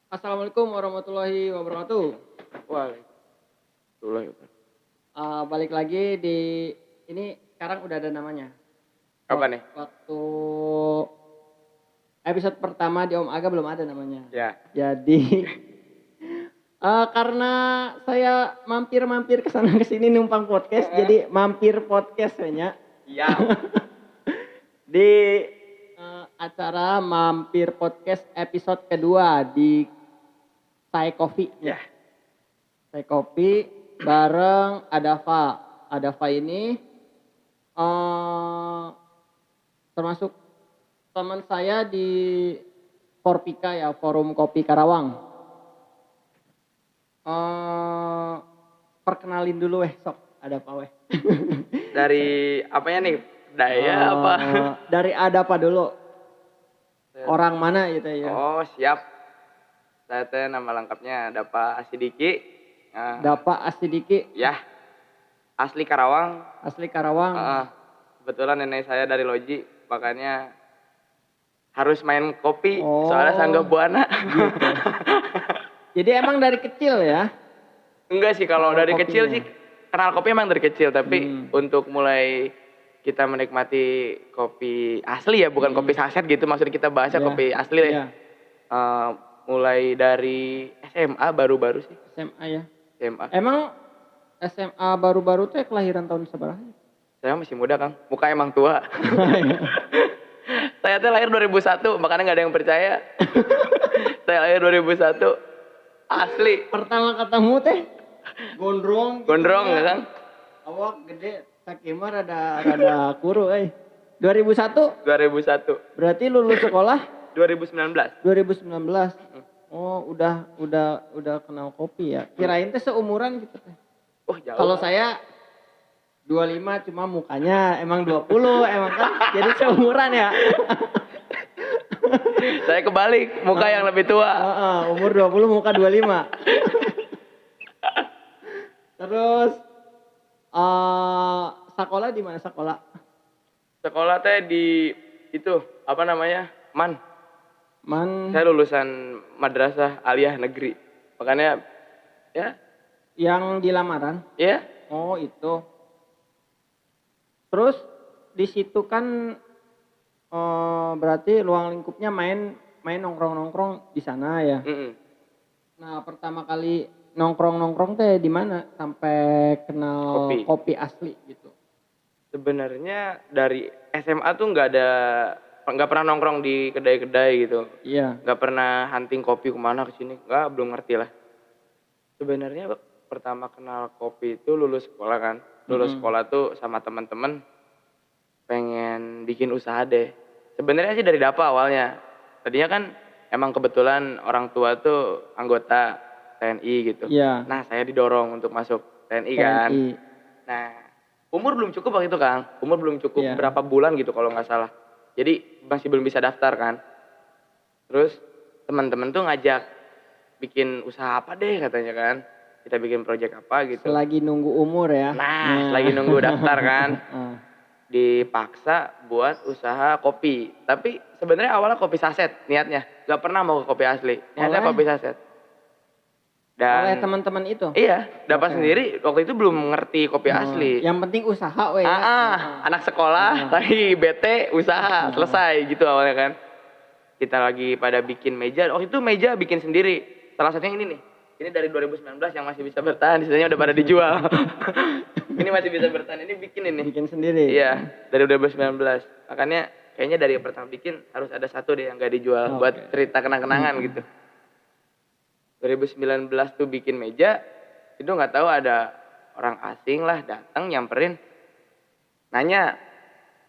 Assalamualaikum warahmatullahi wabarakatuh. Waalaikumsalam. Balik lagi di ini sekarang udah ada namanya. Apa nih? Waktu episode pertama di Om Aga belum ada namanya. Ya. Jadi karena saya mampir ke sana ke sini numpang podcast, jadi mampir podcast kayaknya. Iya. Di acara mampir podcast episode kedua di Sai Kopi. Ya. Sai Kopi bareng Adafa. Adafa ini termasuk teman saya di Forpika ya, Forum Kopi Karawang. Perkenalin dulu sok Adafa weh. Dari apanya nih? Daya apa? Dari Adafa dulu. Orang mana gitu ya? Oh, siap. Saya teh nama lengkapnya Dapa Asidiki. Dapa Asidiki. Ya. Asli Karawang. Asli Karawang. Kebetulan nenek saya dari Loji, makanya harus main kopi. Oh. Soalnya Sangga Buana. Gitu. Jadi emang dari kecil ya? Enggak sih, kalau dari kopinya. kecil sih kenal kopi emang dari kecil, tapi untuk mulai kita menikmati kopi asli ya, bukan kopi saset gitu, maksudnya kita bahasnya kopi asli deh. Mulai dari SMA baru-baru sih. SMA ya. SMA. Emang SMA baru-baru tuh kelahiran tahun seberapa? Saya masih muda, Kang. Muka emang tua. Saya tuh lahir 2001, makanya nggak ada yang percaya. Saya lahir 2001. Asli. Pertama ketemu teh gondrong. Gondrong ya, Kang? Awak gede, sakimar rada kuru 2001? 2001. Berarti lulus sekolah 2019. 2019. Oh, udah kenal kopi ya. Kirain teh seumuran gitu teh. Oh, jauh. Kalau saya 25 cuma mukanya emang 20 emang kan jadi seumuran ya. Saya kebalik, muka yang lebih tua. Umur 20 muka 25. Terus sekolah di mana sekolah? Sekolah teh di itu, apa namanya? Man. Saya lulusan madrasah aliyah negeri. Makanya ya. Yang di lamaran? Iya. Oh, itu. Terus di situ kan berarti ruang lingkupnya main nongkrong di sana ya. Nah, pertama kali nongkrong teh di mana sampai kenal kopi asli gitu? Sebenarnya dari SMA tuh nggak pernah nongkrong di kedai-kedai gitu. Iya. Nggak pernah hunting kopi kemana kesini, belum ngerti lah. Sebenarnya pertama kenal kopi itu lulus sekolah kan. Lulus sekolah tuh sama teman-teman pengen bikin usaha deh. Sebenarnya sih dari Dapa awalnya. Tadinya kan emang kebetulan orang tua tuh anggota TNI gitu. Iya. Nah, saya didorong untuk masuk TNI kan. Nah, umur belum cukup waktu itu, Kang. Umur belum cukup berapa bulan gitu kalau nggak salah. Jadi masih belum bisa daftar kan. Terus teman-teman tuh ngajak bikin usaha apa deh katanya kan. Kita bikin project apa gitu. Selagi nunggu umur ya. Nah, lagi nunggu daftar kan. Dipaksa buat usaha kopi. Tapi sebenarnya awalnya kopi saset niatnya. Gak pernah mau ke kopi asli. Niatnya kopi saset. Dan oleh teman-teman itu? Iya, dapat sendiri waktu itu belum ngerti kopi asli. Yang penting usaha weh. Anak sekolah, tapi bete usaha, selesai gitu awalnya kan. Kita lagi pada bikin meja, waktu itu meja bikin sendiri. Salah satunya ini nih. Ini dari 2019 yang masih bisa bertahan, sisanya udah pada dijual. Ini masih bisa bertahan, ini bikin ini. Bikin sendiri? Iya, dari 2019. Makanya kayaknya dari yang pertama bikin harus ada satu deh yang gak dijual buat cerita kenang-kenangan gitu. 2019 tuh bikin meja, itu nggak tahu ada orang asing lah datang nyamperin, nanya,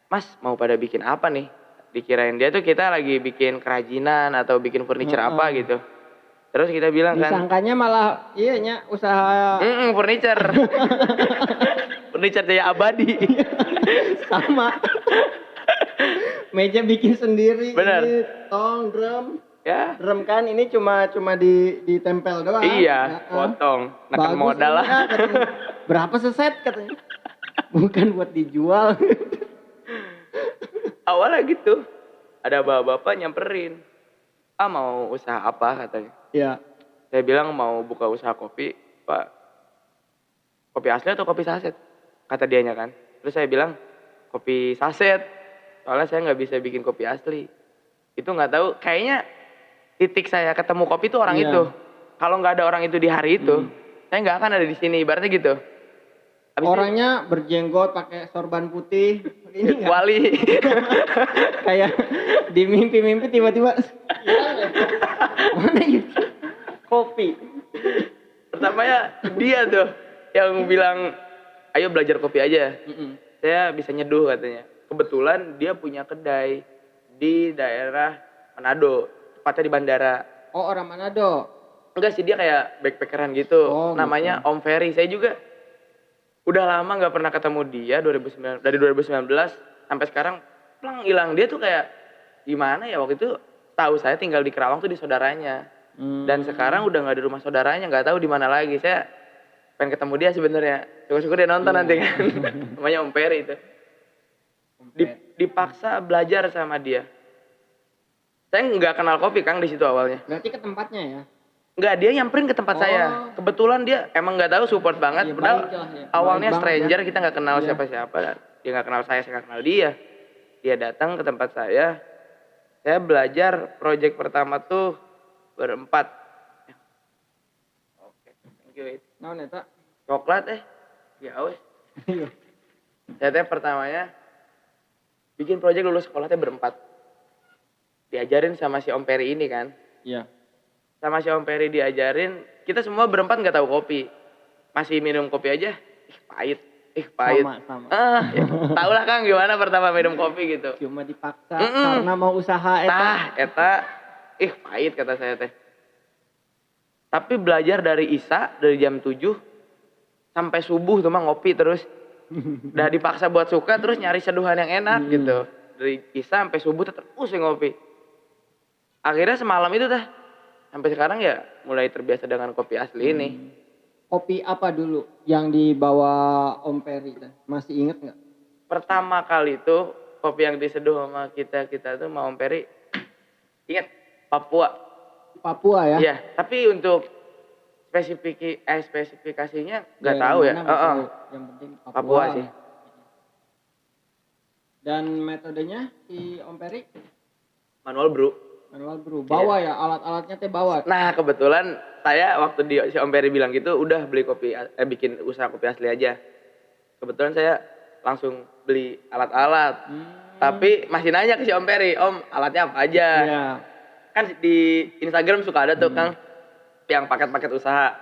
Mas mau pada bikin apa nih? Dikirain dia tuh kita lagi bikin kerajinan atau bikin furniture apa gitu. Terus kita bilang kan, disangkanya malah iyanya usaha furniture. Furniture Jaya Abadi. Sama. Meja bikin sendiri. Bener. Ini tong, drum. Ya. Drum kan ini cuma ditempel doang. Iya, potong. Neken modal lah. Berapa seset katanya? Bukan buat dijual. Awalnya gitu. Ada bapak-bapak nyamperin. mau usaha apa katanya. Iya. Saya bilang mau buka usaha kopi, Pak. Kopi asli atau kopi saset? Kata dianya kan. Terus saya bilang kopi saset. Soalnya saya nggak bisa bikin kopi asli. Itu nggak tahu. Kayaknya titik saya ketemu kopi itu orang itu. Kalau nggak ada orang itu di hari itu, saya nggak akan ada di sini. Ibaratnya gitu. Orangnya berjenggot, pakai sorban putih. Ini wali. Kayak di mimpi-mimpi tiba-tiba mana gitu? Kopi. Pertamanya dia tuh yang bilang, ayo belajar kopi aja. Saya bisa nyeduh katanya. Kebetulan dia punya kedai di daerah Manado, tepatnya di bandara. Oh, orang Manado? Enggak sih, dia kayak backpackeran gitu. Namanya Om Ferry. Saya juga udah lama nggak pernah ketemu dia, dari 2019 sampai sekarang plang hilang. Dia tuh kayak gimana ya, waktu itu tahu saya tinggal di Kerawang tuh di saudaranya. Dan sekarang udah nggak di rumah saudaranya, nggak tahu di mana lagi. Saya pengen ketemu dia sebenarnya. Syukur-syukur dia nonton nanti kan. Namanya Om Ferry itu. Dipaksa belajar sama dia. Saya nggak kenal kopi Kang di situ awalnya. Berarti ke tempatnya ya? Enggak, dia nyamperin ke tempat saya. Kebetulan dia emang nggak tahu, support banget. Padahal awalnya stranger, kita nggak kenal siapa-siapa. Dia nggak kenal saya nggak kenal dia. Dia datang ke tempat saya. Saya belajar project pertama tuh berempat. Oke, thank you. Naon eta? Coklat ya wes. Saya pertamanya bikin project lulus sekolahnya berempat. Diajarin sama si Om Peri ini kan. Iya. Sama si Om Peri diajarin, kita semua berempat nggak tahu kopi. Masih minum kopi aja, pahit. Pahit. Sama. Ya, tau lah Kang gimana pertama minum kopi gitu. Cuma dipaksa karena mau usaha eta pahit kata saya teh. Tapi belajar dari dari jam 7 sampai subuh tuh mah ngopi terus. Udah dipaksa buat suka, terus nyari seduhan yang enak gitu. Dari Isa sampai subuh terus ngopi. Akhirnya semalam itu sampai sekarang ya mulai terbiasa dengan kopi asli ini. Kopi apa dulu yang dibawa Om Peri? Masih inget nggak? Pertama kali itu kopi yang diseduh sama kita tuh sama Om Peri. Ingat, Papua ya? Iya, tapi untuk spesifikasinya nggak tahu ya. Yang penting Papua sih. Dan metodenya si Om Peri? Manual brew. Bawa ya, alat-alatnya bawa. Nah, kebetulan saya waktu si Om Peri bilang gitu, udah beli bikin usaha kopi asli aja. Kebetulan saya langsung beli alat-alat. Tapi masih nanya ke si Om Peri, Om alatnya apa aja? Iya. Kan di Instagram suka ada tuh Kang yang paket-paket usaha.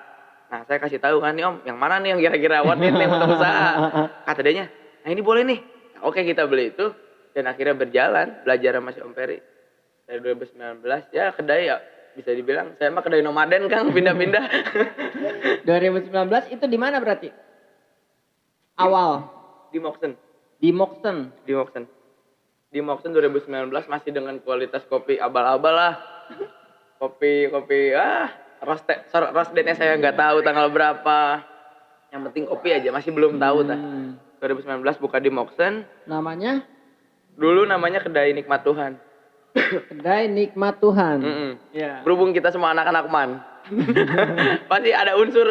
Nah, saya kasih tahu kan nih Om, yang mana nih yang kira-kira worth it nih untuk usaha? Kata dianya, nah ini boleh nih. Oke, kita beli itu dan akhirnya berjalan belajar sama si Om Peri. Dari 2019 ya kedai ya bisa dibilang saya mah kedai nomaden Kang, pindah-pindah. 2019 itu di mana berarti? Awal di Moxen. Di Moxen 2019 masih dengan kualitas kopi abal-abal lah. Kopi roastednya saya nggak tahu tanggal berapa. Yang penting kopi aja, masih belum tahu 2019 buka di Moxen. Namanya? Dulu namanya Kedai Nikmat Tuhan. Kedai Nikmat Tuhan. Ya. Berhubung kita semua anak-anak man. Pasti ada unsur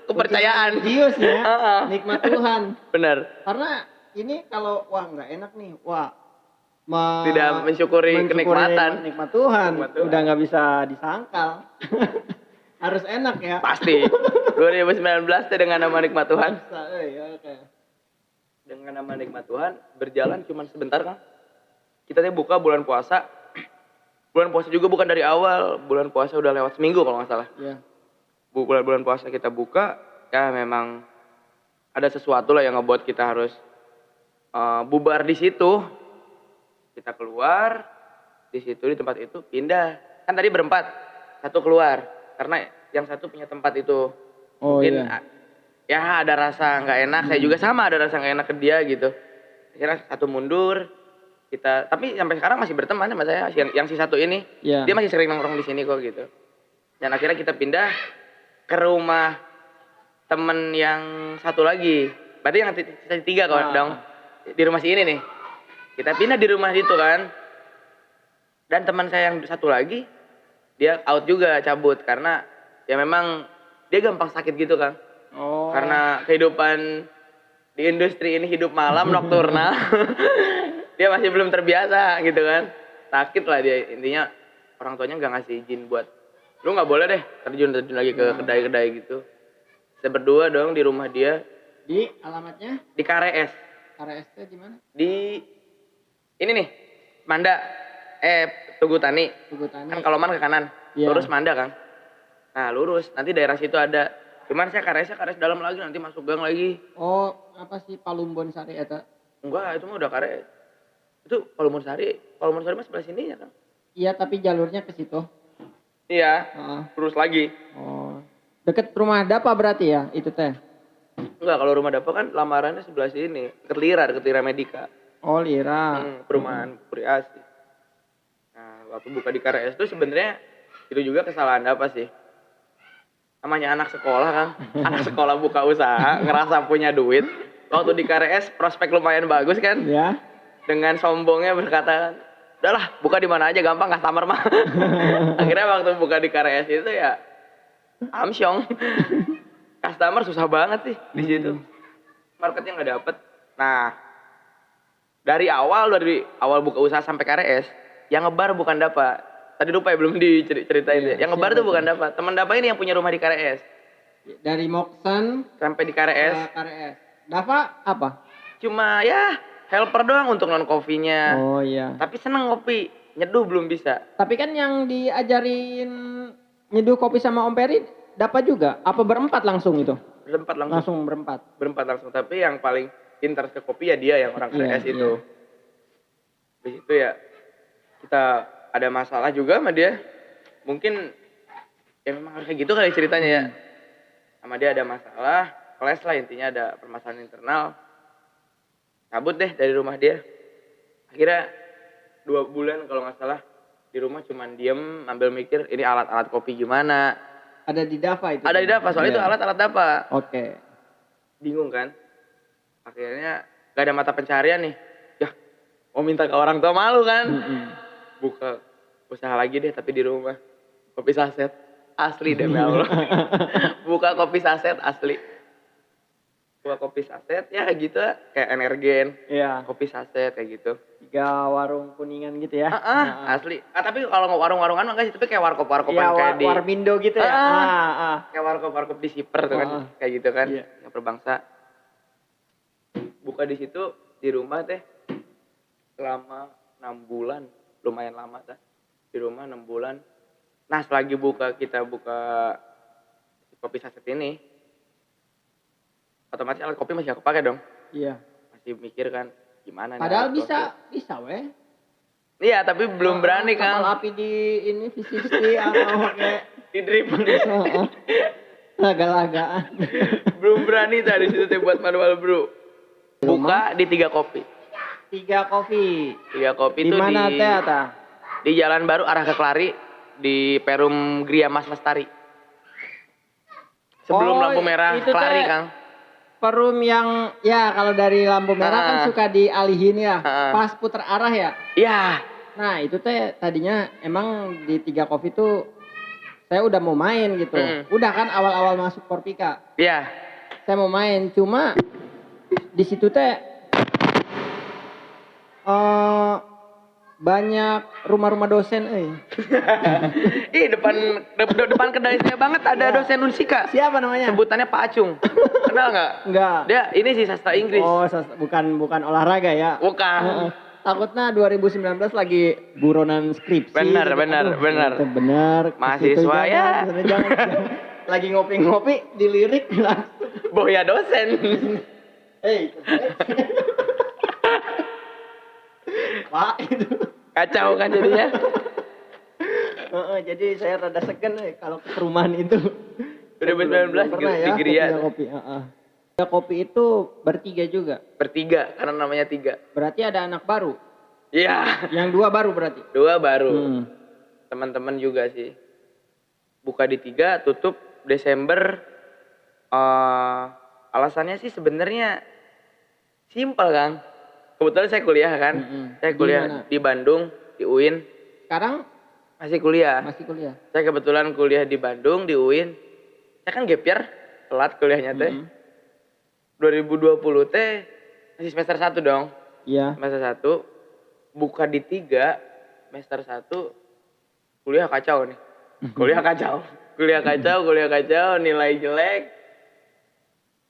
kepercayaan. Religius ya. Nikmat Tuhan. Benar. Karena ini kalau nggak enak nih, tidak mensyukuri kenikmatan. Nikmat Tuhan. Udah nggak bisa disangkal. Harus enak ya. Pasti. 2019 dengan nama Nikmat Tuhan. Dengan nama Nikmat Tuhan berjalan cuma sebentar Kang. Kita buka bulan puasa. Bulan puasa juga bukan dari awal. Bulan puasa udah lewat seminggu kalau nggak salah. Iya. Bulan puasa kita buka, ya memang ada sesuatu lah yang ngebuat kita harus bubar di situ. Kita keluar di situ, di tempat itu pindah. Kan tadi berempat, satu keluar karena yang satu punya tempat itu. Mungkin ya ada rasa nggak enak. Saya juga sama ada rasa nggak enak ke dia gitu. Akhirnya satu mundur. Tapi sampai sekarang masih berteman sama saya. Yang si satu ini, dia masih sering nongkrong di sini kok gitu. Dan akhirnya kita pindah ke rumah temen yang satu lagi. Berarti yang tiga kawan dong. Di rumah si ini nih. Kita pindah di rumah itu kan. Dan teman saya yang satu lagi dia out juga cabut karena ya memang dia gampang sakit gitu kan. Oh. Karena kehidupan di industri ini hidup malam nokturnal. Dia masih belum terbiasa gitu kan. Sakit lah dia, intinya orang tuanya nggak ngasih izin buat lu nggak boleh deh terjun lagi ke kedai-kedai gitu. Saya berdua dong di rumah dia. Di alamatnya? Di KRS. KRS itu di mana? Di ini nih, Manda. Tugu Tani. Tugu Tani. Kan Kaloman ke kanan. Yeah. Lurus Manda kan. Nah, lurus. Nanti daerah situ ada. Cuman saya KRS dalam lagi, nanti masuk gang lagi. Oh, apa sih Palumbon Sari eta? Enggak, itu mah udah KRS. Itu Palumbon Sari mah sebelah sini ya kan? Iya, tapi jalurnya ke situ. Iya. Lurus lagi. Oh. Deket rumah Dapa berarti ya, itu teh? Enggak, kalau rumah Dapa kan lamarannya sebelah sini, deket Lira Medika. Oh, Lira. Perumahan Puri Asih. Nah, waktu buka di KRS itu sebenarnya itu juga kesalahan Dapa sih. Namanya anak sekolah kan, anak sekolah buka usaha, ngerasa punya duit. Waktu di KRS prospek lumayan bagus kan? Ya. Dengan sombongnya berkata, udahlah buka di mana aja gampang customer mah. Akhirnya waktu buka di KRS itu ya amsyong. Customer susah banget sih di situ. Marketnya nggak dapet. Nah, dari awal buka usaha sampai KRS, yang ngebar bukan Dapa. Tadi lupa ya belum diceritain ya. Yang ngebar tuh bukan Dapa. Teman Dapa ini yang punya rumah di KRS. Dari Moksen sampai di KRS. Dapa apa? Cuma ya helper doang untuk non kopinya. Oh iya. Tapi seneng kopi, nyeduh belum bisa. Tapi kan yang diajarin nyeduh kopi sama Om Peri dapat juga. Apa berempat langsung itu? Berempat langsung. Langsung berempat. Berempat langsung. Tapi yang paling pintar ke kopi ya dia yang orang KRS itu. Di situ ya kita ada masalah juga sama dia. Mungkin ya memang harus kayak gitu kali ceritanya ya. Sama dia ada masalah, kelas lah intinya ada permasalahan internal. Cabut deh dari rumah dia. Akhirnya 2 bulan kalau nggak salah di rumah cuman diem ambil mikir ini alat-alat kopi gimana. Ada di Dapa itu? Ada di Dapa, soalnya itu alat-alat Dapa. Oke. Bingung kan? Akhirnya gak ada mata pencarian nih. Ya mau minta ke orang tua malu kan? Buka usaha lagi deh tapi di rumah. Kopi saset. Asli demi Allah. Buka kopi saset asli. Buka kopi saset ya gitu kayak Energen. Iya. Kopi saset kayak gitu. 3 warung Kuningan gitu ya. Asli. Tapi kalau warung-warungan enggak sih, tapi kayak warkop-warkopan ya, kayak di Warmindo gitu ya. Kayak warkop-warkop di Siper tuh kan. Kayak gitu kan. Iya. Yang Perbangsa. Buka di situ di rumah teh selama 6 bulan. Lumayan lama tah. Di rumah 6 bulan. Nah, selagi kita buka kopi saset ini, otomatis alat kopi masih aku pakai dong. Iya. Masih mikir kan gimana nih. Padahal bisa weh. Iya, tapi belum berani kan. Kapal api di ini V60 atau kayak di drip. Laga-lagaan. Belum berani tadi situ teh buat manual bro. Buka di 3 kopi. 3 kopi. 3 kopi itu di mana teh ata? Di Jalan Baru arah ke Kelari di Perum Gria Mas Lestari. Sebelum lampu merah Kelari, Kang. Perum yang ya kalau dari lampu merah kan suka dialihin ya. Pas puter arah ya. Iya. Nah, itu teh tadinya emang di 3 kopi tuh saya udah mau main gitu. Udah kan awal-awal masuk Korpika. Iya. Saya mau main cuma di situ teh banyak rumah-rumah dosen Ih, depan kedai saya banget ada dosen Unsika. Siapa namanya? Sebutannya Pak Acung. Kenal nggak? Enggak. Dia ini sih sastra Inggris. Oh, bukan olahraga ya. Bukan. Takutnya 2019 lagi buronan skripsi. Benar. Mahasiswa ya. Jangan. Lagi ngopi-ngopi dilirik langsung. Boya dosen. Pak itu. Kacau kan jadinya. Jadi saya rada segan kalau ke perumahan itu. 2019 di Gria. Kopi. Kopi itu bertiga juga. Bertiga karena namanya 3. Berarti ada anak baru. Iya. Yang 2 baru berarti. 2 baru. Teman-teman juga sih. Buka di 3, tutup Desember. Alasannya sih sebenarnya simpel, Kang. Kebetulan saya kuliah kan. Saya kuliah di Bandung, di UIN. Sekarang Masih kuliah. Masih kuliah. Saya kebetulan kuliah di Bandung, di UIN. Saya kan gap year, telat kuliahnya teh. 2020 teh masih semester 1 dong. Iya. Semester 1 buka di 3, semester 1 kuliah kacau nih. Kuliah kacau, nilai jelek.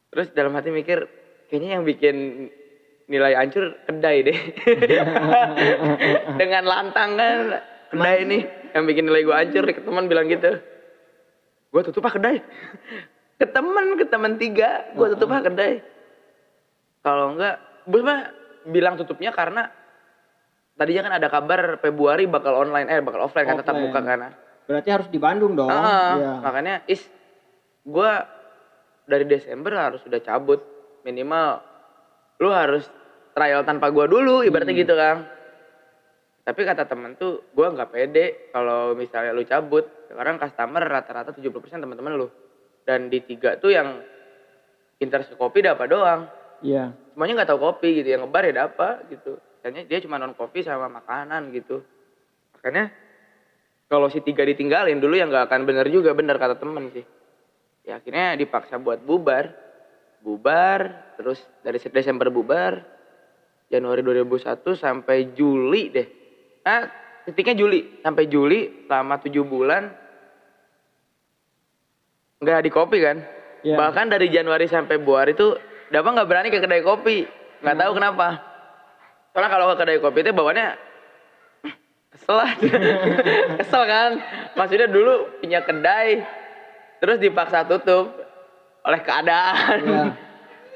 Terus dalam hati mikir, kayaknya yang bikin nilai hancur kedai deh. Dengan lantang kan, kedai nih yang bikin nilai gue hancur. Teman bilang gitu. Gue tutup kedai. Ke temen 3, gue tutup kedai. Kalau enggak, gue mah bilang tutupnya karena tadinya kan ada kabar Februari bakal offline kan, tetap muka kan. Berarti harus di Bandung dong. Iya. Makanya gue dari Desember harus sudah cabut. Minimal lu harus trial tanpa gue dulu, ibaratnya gitu kan. Tapi kata temen tuh, gue nggak pede kalau misalnya lu cabut. Sekarang customer rata-rata 70% teman-teman lu. Dan di 3 tuh yang interest kopi dapat doang. Iya. Semuanya nggak tahu kopi gitu, yang ngebar ya dapat gitu. Misalnya dia cuma non kopi sama makanan gitu. Makanya kalau si 3 ditinggalin dulu yang nggak akan bener juga, bener kata temen sih. Ya akhirnya dipaksa buat bubar, terus dari Desember bubar, Januari 2001 sampai Juli deh. Titiknya Juli, sampai Juli selama 7 bulan nggak di kopi kan. Yeah. Bahkan dari Januari sampai Februari itu Dapa nggak berani ke kedai kopi, nggak tahu kenapa. Soalnya kalau ke kedai kopi itu bawaannya kesel aja. Kesel kan. Maksudnya dulu punya kedai, terus dipaksa tutup oleh keadaan. Yeah.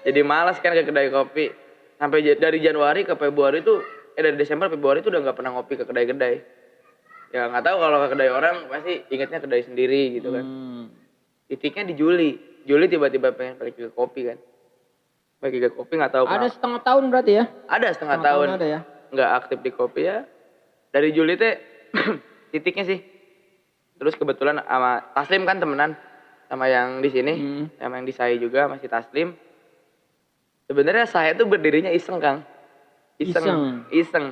Jadi malas kan ke kedai kopi. Sampai dari Januari ke Februari itu, dari Desember Februari itu udah nggak pernah ngopi ke kedai-kedai. Ya nggak tahu kalau ke kedai orang pasti ingatnya kedai sendiri gitu kan. Titiknya di Juli tiba-tiba pengen balik ke kopi kan. Bagi ke kopi nggak tahu kenapa. Ada setengah tahun berarti ya? Ada setengah tahun. Ada ya? Nggak aktif di kopi ya. Dari Juli teh titiknya sih. Terus kebetulan sama Taslim kan temenan sama yang di sini, sama yang di saya juga masih Taslim. Sebenarnya saya tuh berdirinya iseng Kang. Iseng.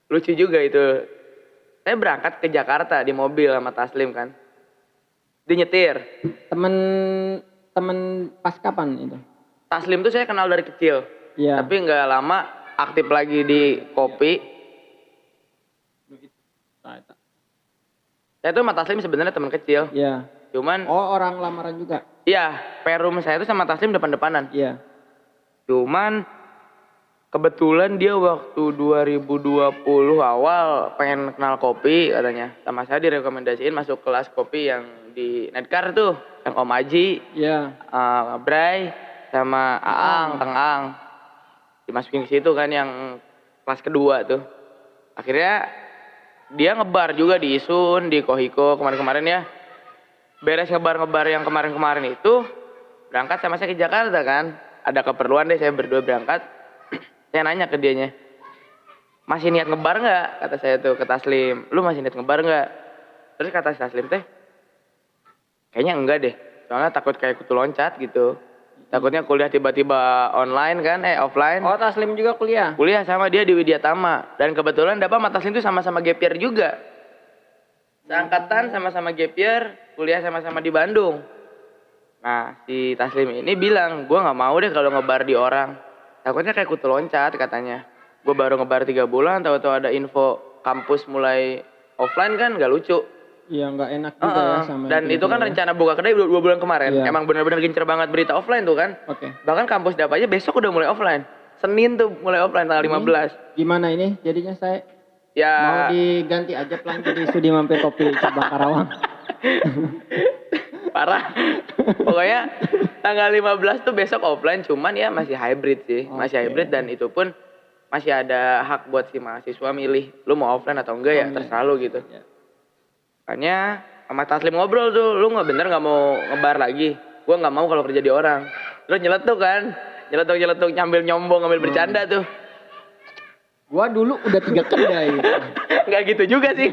Lucu juga itu. Saya berangkat ke Jakarta di mobil sama Taslim kan. Dia nyetir. Temen pas kapan itu? Taslim tuh saya kenal dari kecil, tapi nggak lama aktif lagi di kopi. Saya tuh sama Taslim sebenarnya teman kecil. Iya. Cuman. Oh, orang lamaran juga. Iya, perum saya tuh sama Taslim depan-depanan. Iya. Cuman kebetulan dia waktu 2020 awal pengen kenal kopi katanya. Sama saya direkomendasiin masuk kelas kopi yang di Nedcar tuh, yang Om Aji, Bray. Sama Aang, Kang Aang. Dimasukin ke situ kan yang kelas kedua tuh. Akhirnya dia ngebar juga di Isun, di Kohiko kemarin-kemarin ya. Beres ngebar yang kemarin-kemarin itu, berangkat sama saya ke Jakarta kan. Ada keperluan deh saya berdua berangkat. Saya nanya ke dianya, masih niat ngebar nggak? Kata saya tuh ke Taslim, lu masih niat ngebar nggak? Terus kata Taslim teh, kayaknya enggak deh. Soalnya takut kayak kutu loncat gitu. Takutnya kuliah tiba-tiba online kan, offline. Oh, Taslim juga kuliah? Kuliah sama dia di Widyatama. Dan kebetulan Dapa sama Taslim itu sama-sama gap year juga. Seangkatan sama-sama gap year, kuliah sama-sama di Bandung. Nah, si Taslim ini bilang, gue gak mau deh kalau ngebar di orang. Takutnya kayak kutu loncat katanya. Gue baru ngebar 3 bulan, tahu-tahu ada info kampus mulai offline kan, gak lucu. Iya, nggak enak juga ya sama. Dan itu kan rencana buka kedai 2 bulan kemarin. Iya. Emang benar-benar gencar banget berita offline tuh kan. Oke. Bahkan kampus Dapa aja besok udah mulai offline. Senin tuh mulai offline tanggal 15. Gimana ini jadinya saya? Ya. Mau diganti aja pelan jadi Sudi Mampir Kopi Cabang Karawang. Parah. Pokoknya tanggal 15 tuh besok offline, cuman ya masih hybrid sih. Masih hybrid dan itu pun masih ada hak buat si mahasiswa milih. Lu mau offline atau enggak ya terserah lu gitu. Ya. Makanya sama Taslim ngobrol tuh, lu bener gak mau ngebar lagi? Gue gak mau kalau kerja di orang. Terus nyeletuk kan, nyeletuk nyambil nyombong, ngambil bercanda tuh. Gua dulu udah 3 kedai. Gak gitu juga sih,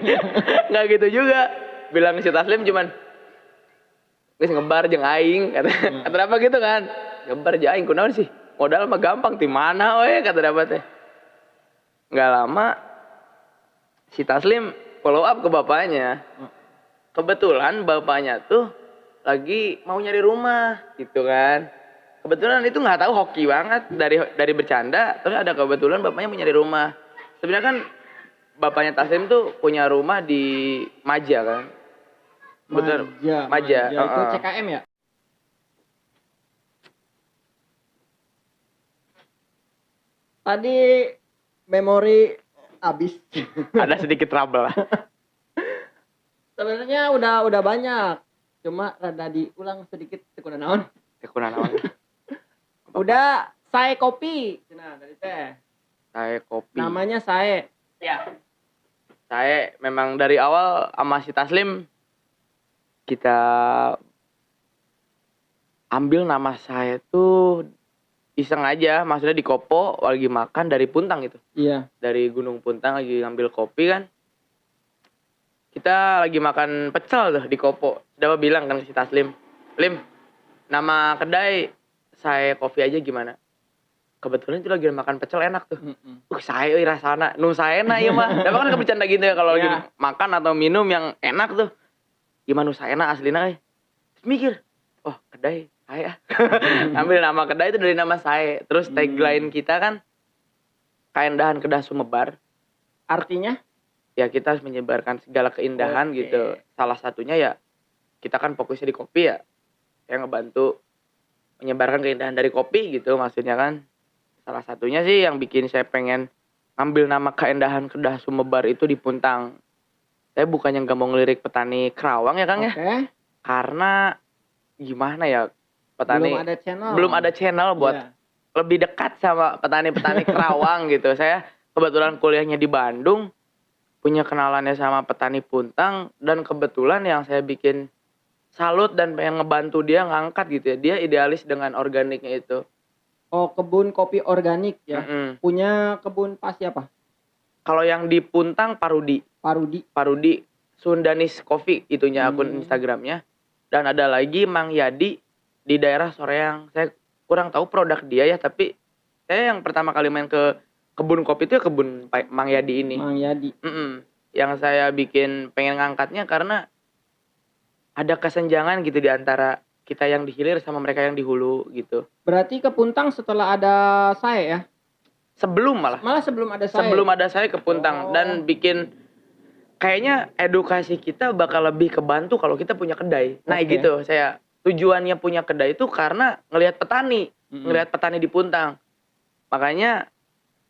gak gitu juga. Bilang si Taslim cuman, wis ngebar jeung aing, kata apa gitu kan. Ngebar jeung aing, kunaon sih? Modal mah gampang, di mana we, kata dapat teh. Gak lama, si Taslim follow up ke bapaknya. Kebetulan bapaknya tuh lagi mau nyari rumah gitu kan. Kebetulan itu nggak tahu hoki banget dari bercanda, terus ada kebetulan bapaknya mau nyari rumah. Sebenarnya kan bapaknya Taslim tuh punya rumah di Maja kan. Betul. Maja. Itu CKM ya? Tadi memori habis. Ada sedikit trouble lah. Sebenarnya udah banyak. Cuma rada diulang sedikit tekuna naon. Udah Sae Kopi. Nah, dari teh. Sae Kopi. Namanya Sae. Ya. Sae memang dari awal sama si Taslim kita ambil nama Sae tuh iseng aja, maksudnya di Kopo lagi makan dari Puntang gitu. Iya. Dari Gunung Puntang lagi ngambil kopi kan. Kita lagi makan pecel tuh di Kopo. Udah bilang kan ke si Taslim, "Lim, nama kedai Sae Kopi aja gimana?" Kebetulan itu lagi makan pecel enak tuh. Sae euy rasana. Nu saena ieu mah. Dapat kan bercanda gitu ya kalau lagi makan atau minum yang enak tuh. Gimana nu saena aslina euy. Terus mikir, "Oh, kedai Sae ah." Ambil nama kedai itu dari nama Sae. Terus tagline kita kan keindahan kedah Sumebar. Artinya? Ya kita harus menyebarkan segala keindahan gitu. Salah satunya ya kita kan fokusnya di kopi ya. Yang ngebantu menyebarkan keindahan dari kopi gitu maksudnya kan. Salah satunya sih yang bikin saya pengen ngambil nama keindahan kedah Sumebar itu di Puntang. Saya bukannya nggak mau ngelirik petani kerawang ya Kang ya. Karena gimana ya petani belum ada channel buat lebih dekat sama petani-petani kerawang gitu. Saya kebetulan kuliahnya di Bandung, punya kenalannya sama petani Puntang, dan kebetulan yang saya bikin salut dan pengen ngebantu dia ngangkat gitu ya. Dia idealis dengan organiknya itu. Oh, kebun kopi organik ya. Punya kebun pas siapa? Kalau yang di Puntang Parudi Sundanis Coffee itunya akun Instagramnya. Dan ada lagi Mang Yadi di daerah Soreang. Saya kurang tahu produk dia ya, tapi saya yang pertama kali main ke kebun kopi itu ya kebun Mang Yadi ini. Mang Yadi. Yang saya bikin pengen ngangkatnya karena ada kesenjangan gitu di antara kita yang di hilir sama mereka yang di hulu gitu. Berarti ke Puntang setelah ada Sae ya? Sebelum malah sebelum ada saya ke Puntang. Dan bikin kayaknya edukasi kita bakal lebih kebantu kalau kita punya kedai. Nah gitu, saya tujuannya punya kedai itu karena ngelihat petani di Puntang. Makanya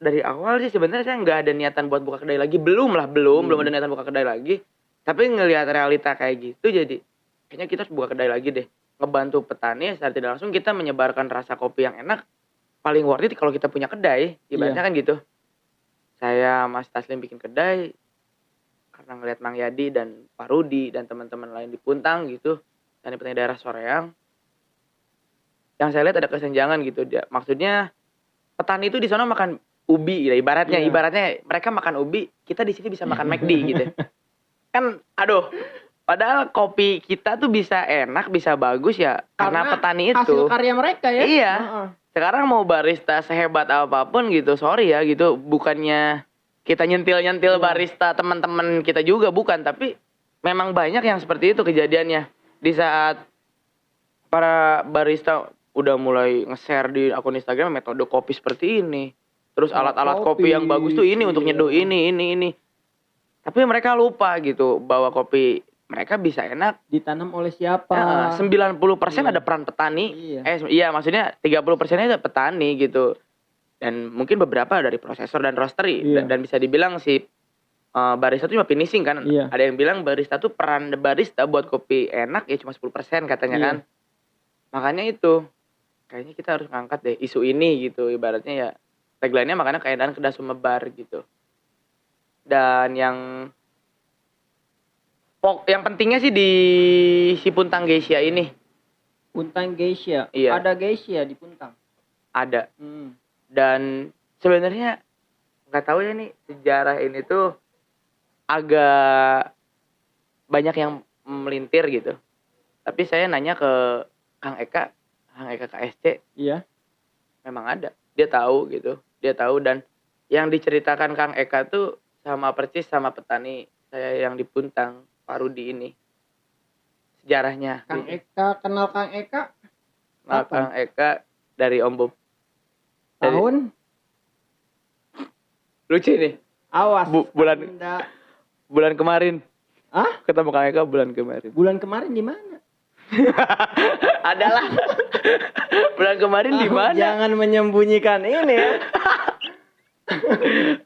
dari awal sih sebenarnya saya nggak ada niatan buat buka kedai lagi, belum ada niatan buka kedai lagi. Tapi ngelihat realita kayak gitu, jadi kayaknya kita harus buka kedai lagi deh, ngebantu petani secara tidak langsung kita menyebarkan rasa kopi yang enak. Paling worth it kalau kita punya kedai, ibaratnya kan gitu. Saya Mas Taslim bikin kedai karena ngelihat Mang Yadi dan Pak Rudi dan teman-teman lain di Puntang gitu, dan di petani daerah Soreang. Yang saya lihat ada kesenjangan gitu dia. Maksudnya petani itu di sana makan ubi ya, ibaratnya mereka makan ubi, kita di sini bisa makan McD gitu. Kan aduh, padahal kopi kita tuh bisa enak, bisa bagus ya karena petani itu. Hasil karya mereka ya. Iya. Sekarang mau barista sehebat apapun gitu, sorry ya gitu, bukannya kita nyentil barista teman-teman kita juga, bukan, tapi memang banyak yang seperti itu kejadiannya. Di saat para barista udah mulai nge-share di akun Instagram metode kopi seperti ini, terus alat-alat kopi yang bagus tuh ini untuk nyeduh ini. Tapi mereka lupa gitu bahwa kopi mereka bisa enak ditanam oleh siapa. 90% ada peran petani. Maksudnya 30%-nya itu petani gitu. Dan mungkin beberapa dari prosesor dan roastery. Dan bisa dibilang si barista itu cuma finishing kan. Ada yang bilang barista tuh peran barista buat kopi enak ya cuma 10% katanya kan. Makanya itu kayaknya kita harus ngangkat deh isu ini gitu. Ibaratnya ya tagline-nya makanya keindahan kedah Sumebar gitu. Dan yang pentingnya sih di si Puntang Geisha ini. Puntang Geisha? Iya. Ada Geisha di Puntang? Ada. Dan sebenarnya nggak tahu ya nih, sejarah ini tuh agak banyak yang melintir gitu. Tapi saya nanya ke Kang Eka KSC. Iya. Memang ada. Dia tahu gitu. Dan yang diceritakan Kang Eka tuh sama persis sama petani saya yang di Puntang, Pak Rudi ini. Sejarahnya. Kang Eka, kenal Kang Eka? Nah, Kang Eka dari Om Bob. Tahun? Lucu nih. Awas. Bulan kemarin. Hah? Ketemu Kang Eka bulan kemarin. Bulan kemarin di mana? Adalah. Bulan kemarin di mana? Jangan menyembunyikan ini ya.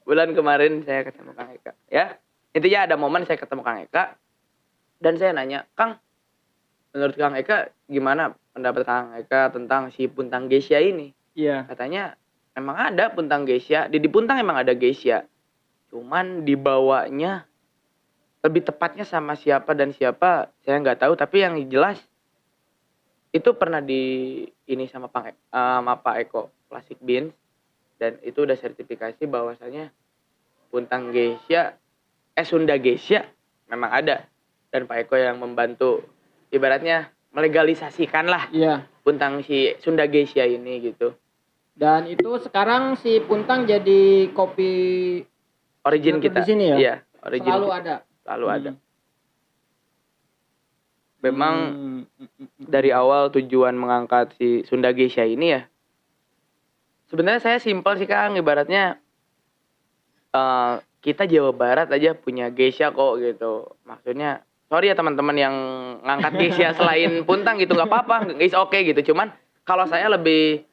Bulan kemarin saya ketemu Kang Eka. Ya. Intinya ada momen saya ketemu Kang Eka. Dan saya nanya, Kang, menurut Kang Eka gimana pendapat Kang Eka tentang si Puntang Geisha ini? Iya. Katanya emang ada Puntang Geisha. Di Puntang emang ada Geisha. Cuman dibawanya lebih tepatnya sama siapa dan siapa saya nggak tahu, tapi yang jelas itu pernah ini sama Pak Eko Plastic Beans, dan itu udah sertifikasi bahwasanya Puntang Geisha Sunda Geisha memang ada, dan Pak Eko yang membantu ibaratnya melegalisasikan lah Puntang si Sunda Geisha ini gitu. Dan itu sekarang si Puntang jadi kopi origin kita di sini ya? Iya, origin selalu kita. ada. Selalu ada. Memang dari awal tujuan mengangkat si Sunda Geisha ini ya, sebenarnya saya simpel sih Kang, ibaratnya kita Jawa Barat aja punya geisha kok gitu. Maksudnya sorry ya teman-teman yang ngangkat geisha selain Puntang gitu, nggak apa-apa, guys, oke gitu. Cuman kalau saya lebih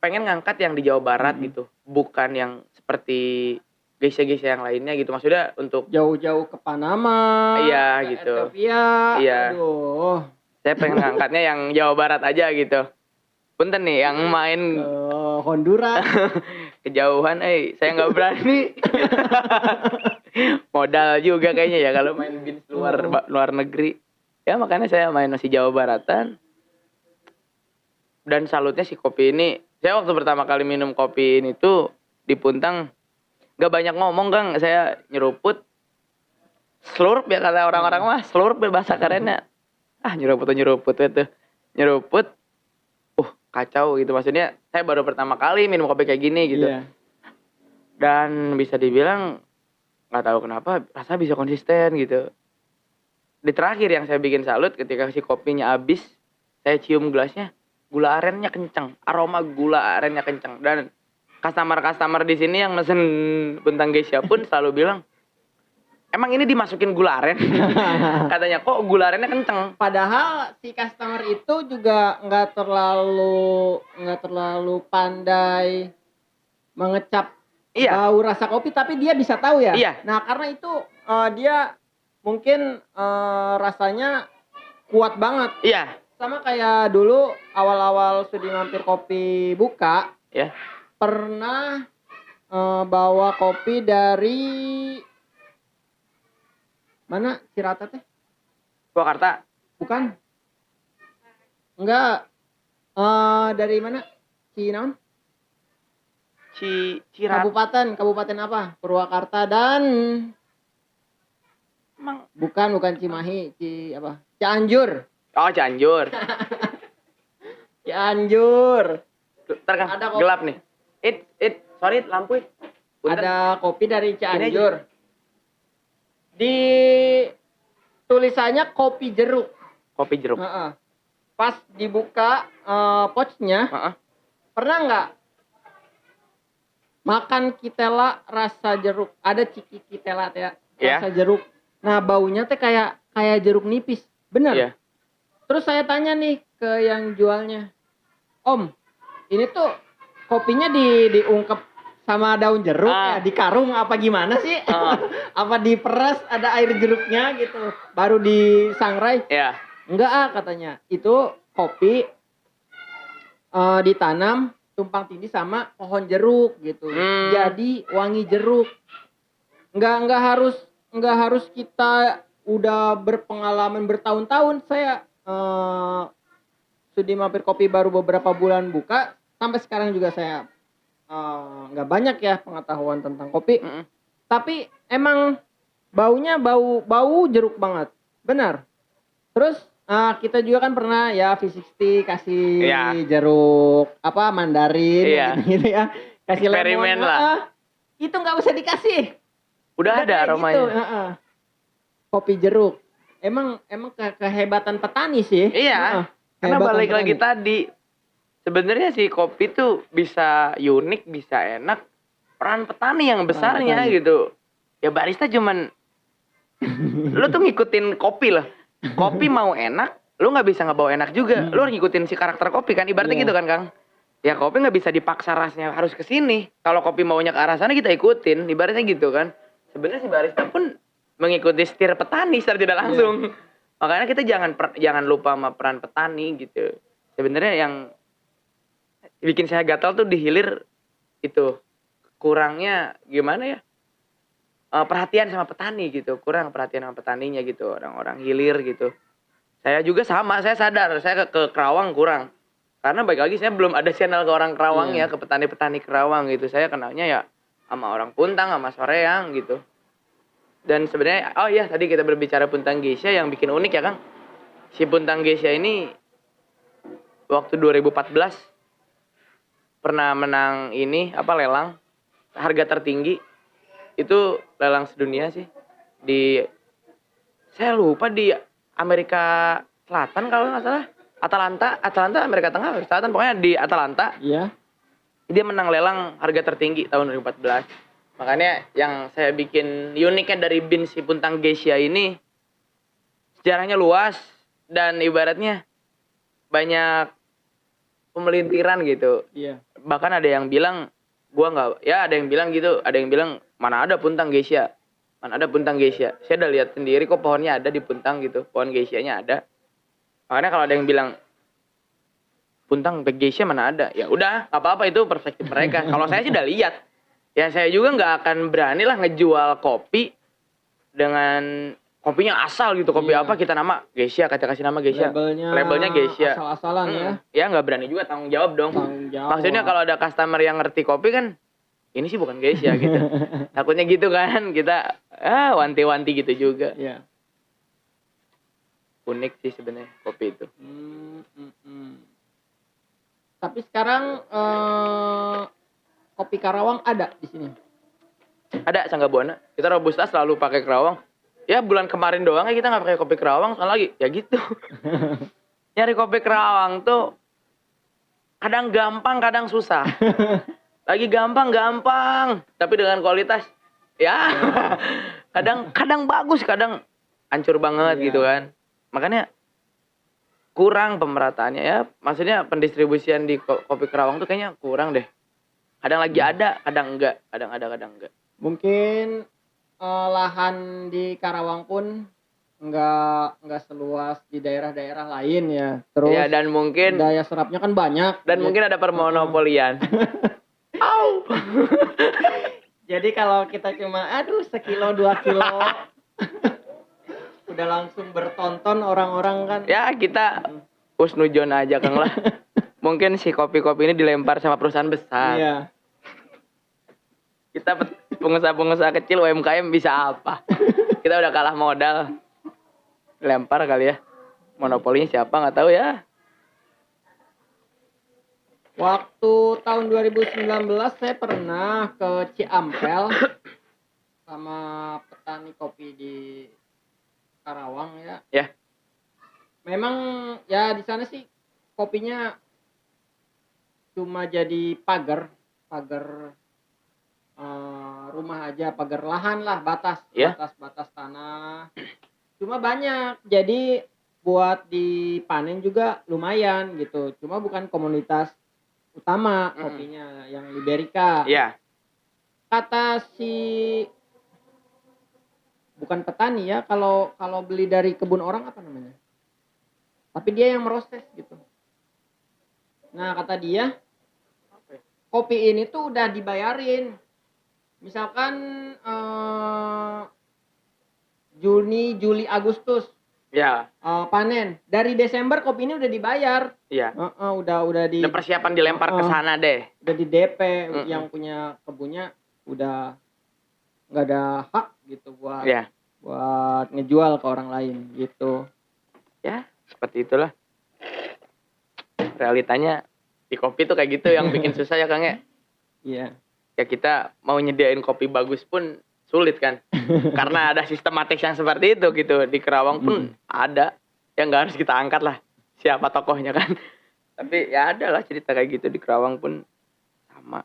pengen ngangkat yang di Jawa Barat gitu, bukan yang seperti geisha-geisha yang lainnya gitu. Maksudnya untuk jauh-jauh ke Panama, iya ke gitu. Ethiopia. Iya. Aduh. Saya pengen ngangkatnya yang Jawa Barat aja gitu. Punten nih yang main Honduras. Kejauhan, saya nggak berani. Modal juga kayaknya ya kalau main beans luar negeri. Ya makanya saya main masih Jawa Baratan. Dan salutnya si kopi ini, saya waktu pertama kali minum kopi ini tuh di Puntang gak banyak ngomong Kang, saya nyeruput, slurp ya kata orang-orang mah, slurp bahasa kerennya. Nyeruput itu. Kacau gitu, maksudnya saya baru pertama kali minum kopi kayak gini gitu. Yeah. Dan bisa dibilang nggak tahu kenapa rasa bisa konsisten gitu. Di terakhir yang saya bikin salut ketika si kopinya habis, saya cium gelasnya, gula arennya kenceng, aroma gula arennya kenceng. Dan customer di sini yang mesen Puntang Geisha pun selalu bilang, emang ini dimasukin gula aren? Katanya, kok gula arennya kenceng? Padahal si customer itu juga nggak terlalu pandai mengecap bau rasa kopi, tapi dia bisa tahu ya. Iya. Nah karena itu dia mungkin rasanya kuat banget. Iya. Sama kayak dulu awal-awal studi mampir kopi buka. Ya. Pernah bawa kopi dari mana? Cirata teh? Purwakarta? Bukan. Enggak. Dari mana? Cinaon? Cirata. Kabupaten apa? Purwakarta dan emang bukan Cimahi, Cianjur. Oh, Cianjur. Cianjur. Ntar kan gelap nih. Sorry lampu. Ada kopi dari Cianjur. Di tulisannya kopi jeruk. Kopi jeruk. Pas dibuka pouchnya, pernah nggak makan kitela rasa jeruk? Ada ciki kitela teh rasa jeruk. Nah baunya teh kayak jeruk nipis, bener? Yeah. Terus saya tanya nih ke yang jualnya, Om, ini tuh kopinya diungkep sama daun jeruk ya, di karung apa gimana sih? Apa diperas ada air jeruknya gitu, baru disangrai? Iya. Enggak katanya, itu kopi ditanam tumpang tindih sama pohon jeruk gitu. Jadi wangi jeruk. Enggak harus kita udah berpengalaman bertahun-tahun. Saya studi mampir kopi baru beberapa bulan buka, sampai sekarang juga saya nggak banyak ya pengetahuan tentang kopi. Tapi emang baunya bau jeruk banget, benar. Terus kita juga kan pernah ya V60 kasih jeruk mandarin gitu ya, kasih eksperimen lemon lah. Itu nggak usah dikasih, udah ada aromanya gitu. kopi jeruk. Emang kehebatan petani sih. Iya. Karena Kehebatan balik lagi petani. tadi. Sebenarnya si kopi tuh bisa unik, bisa enak. Peran petani yang besarnya petani. gitu. Ya barista cuman lu tuh ngikutin kopi lah. Kopi mau enak, lu nggak bisa ngebawa enak juga. Lu harus ngikutin si karakter kopi kan, ibaratnya Iya. gitu kan, Kang. Ya kopi nggak bisa dipaksa rasanya harus ke sini. Kalau kopi maunya ke arah sana kita ikutin, ibaratnya gitu kan. Sebenarnya si barista pun mengikuti setir petani secara tidak langsung. Makanya kita jangan lupa sama peran petani gitu. Sebenarnya yang bikin saya gatal tuh di hilir itu kurangnya gimana ya? Perhatian sama petani gitu, kurang perhatian sama petaninya gitu, orang-orang hilir gitu. Saya juga sama, saya sadar, saya ke Kerawang kurang. Karena baik lagi saya belum ada channel ke orang Kerawang ya, ke petani-petani Kerawang gitu. Saya kenalnya ya sama orang Puntang, sama Soreang gitu. Dan sebenarnya, oh iya tadi kita berbicara Puntang Geisha yang bikin unik ya Kang. Si Puntang Geisha ini waktu 2014 pernah menang ini lelang harga tertinggi. Itu lelang sedunia sih. Saya lupa di Amerika Selatan kalau nggak salah. Atalanta Amerika Tengah atau Selatan, pokoknya di Atalanta. Iya. Dia menang lelang harga tertinggi tahun 2014. Makanya yang saya bikin uniknya dari bin si Puntang Geisha ini sejarahnya luas dan ibaratnya banyak pemelintiran gitu. Iya. Bahkan ada yang bilang ada yang bilang gitu, ada yang bilang mana ada Puntang Geisha. Mana ada Puntang Geisha. Saya udah lihat sendiri kok pohonnya ada di Puntang gitu. Pohon Geisha-nya ada. Makanya kalau ada yang bilang Puntang Geisha mana ada. Ya udah, enggak apa-apa itu perspektif mereka. Kalau saya sih udah lihat. Ya saya juga nggak akan berani lah ngejual kopi dengan kopinya asal gitu. Kopi apa kita nama Geisha, kita kasih nama Geisha. Labelnya Geisha. Asal-asalan ya. Ya nggak berani juga, tanggung jawab dong. Maksudnya kalau ada customer yang ngerti kopi kan, ini sih bukan Geisha gitu. Takutnya gitu kan, kita wanti-wanti gitu juga. Iya. Unik sih sebenarnya kopi itu. Tapi sekarang kopi Karawang ada di sini. Ada Sangga Buana. Kita Robusta selalu pakai Kerawang. Ya bulan kemarin doang ya kita nggak pakai kopi Kerawang, soalnya lagi ya gitu. Nyari kopi Kerawang tuh kadang gampang, kadang susah. Lagi gampang, tapi dengan kualitas ya kadang bagus, kadang hancur banget gitu kan. Makanya kurang pemerataannya ya. Maksudnya pendistribusian di kopi Kerawang tuh kayaknya kurang deh. Kadang lagi ada, kadang enggak. Kadang ada, kadang enggak. Mungkin lahan di Karawang pun enggak seluas di daerah-daerah lain ya. Terus ya, dan mungkin daya serapnya kan banyak. Dan mungkin ada permonopolian. Au. Jadi kalau kita cuma sekilo 2 kilo udah langsung bertonton orang-orang kan. Ya kita husnujon aja Kang lah. Mungkin si kopi-kopi ini dilempar sama perusahaan besar. Iya. Kita pengusaha-pengusaha kecil UMKM bisa apa? Kita udah kalah modal. Lempar kali ya. Monopolinya siapa nggak tahu ya. Waktu tahun 2019 saya pernah ke Ciampel sama petani kopi di Karawang ya. Ya. Memang ya di sana sih kopinya cuma jadi pagar rumah aja, pagar lahan lah, batas tanah. Cuma banyak, jadi buat dipanen juga lumayan gitu. Cuma bukan komoditas utama kopinya yang Liberica. Iya. Kata si bukan petani ya, kalau beli dari kebun orang apa namanya? Tapi dia yang meroses gitu. Nah, kata dia kopi ini tuh udah dibayarin. Misalkan Juni, Juli, Agustus. Ya. Panen. Dari Desember kopi ini udah dibayar. Iya. Udah di. Udah persiapan dilempar ke sana deh. Udah di DP. Yang punya kebunnya udah nggak ada hak gitu buat ngejual ke orang lain gitu. Ya, seperti itulah. Realitanya di kopi tuh kayak gitu yang bikin susah ya Kang ya. Iya. Ya kita mau nyediain kopi bagus pun sulit kan. Karena ada sistematik yang seperti itu gitu. Di Kerawang pun ada. Ya nggak harus kita angkat lah siapa tokohnya kan. Tapi ya ada lah cerita kayak gitu di Kerawang pun sama.